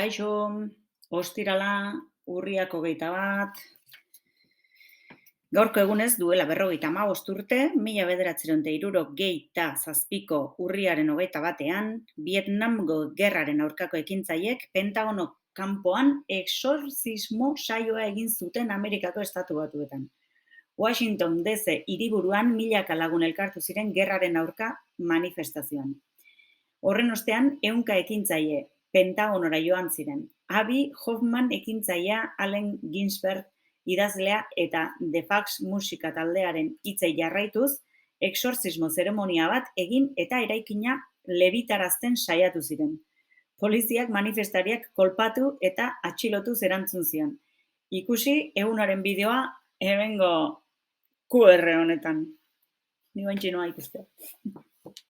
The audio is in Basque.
Kaixo, ostirala, urriak 21. Gaurko egunez duela 57 urte, 1967ko urriaren 21ean, Vietnamgo gerraren aurkako ekintzaileek Pentagono kanpoan exorcismo saioa egin zuten Amerikako Estatu Batuetan. Washington DC hiriburuan milaka lagun elkartu ziren gerraren aurka manifestazioan. Horren ostean, 100 ekintzaile Pentagonora joan ziren. Abby Hoffman ekintzailea, Allen Ginsberg idazlea eta The Fax musika taldearen hitzei jarraituz, exorcismo zeremonia bat egin eta eraikina lebitarazten saiatu ziren. Poliziak manifestariak kolpatu eta atxilotuz erantzun zion. Ikusi egunaren bideoa hemengo QR honetan. Ni baintxe noa ikustea.